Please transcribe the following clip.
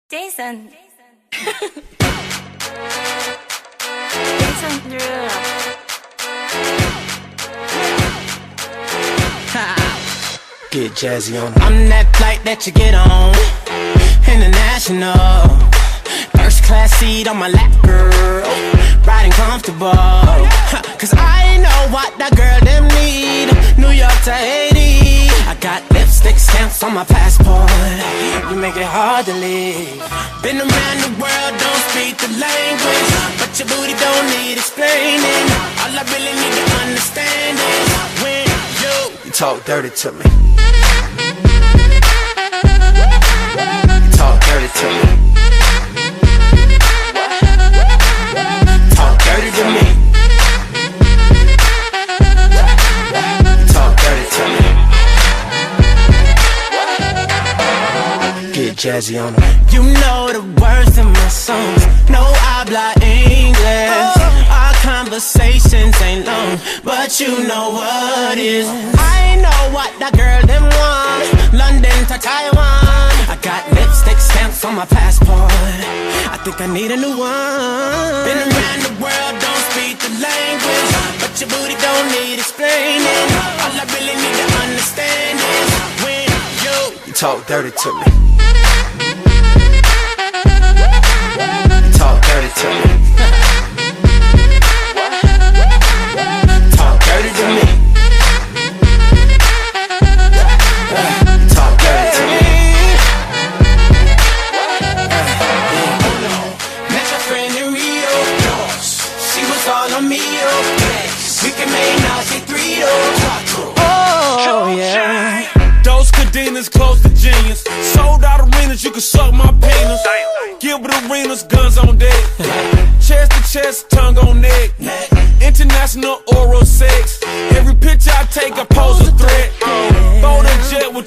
Jason. Jason Drew. Get jazzy on. I'm that flight that you get on, international. First class seat on my lap, girl, riding comfortable. Cause I know what that girl them need. New York to Haiti, I got lipstick stamps on my passport. You make it hard to leave. Been around the world, don't speak the language, but your booty don't need explaining. All I really need to understand is when you talk dirty to me. You talk dirty to me. Talk dirty to me. You talk dirty to me. Get jazzy on them. You know the words in my songs. No habla English. Our conversations ain't long, but you know what is. I know what that girl them want. London to Taiwan. I got lipstick stamps on my passport. I think I need a new one. Been around the world, don't speak the language, but your booty don't need explaining. All I really need to understand is when you talk dirty to me. You talk dirty to me. Talk dirty to me. Talk dirty to me. Met my friend in Rio. She was all on me. We can make now say 3 Oh yeah. Those cadenas close to genius. Sold out arenas, you can suck my penis. Gilbert arenas, guns on deck. Chest to chest, tongue on neck. International oral sex. Every picture I take, I pose a threat. Bold and jet with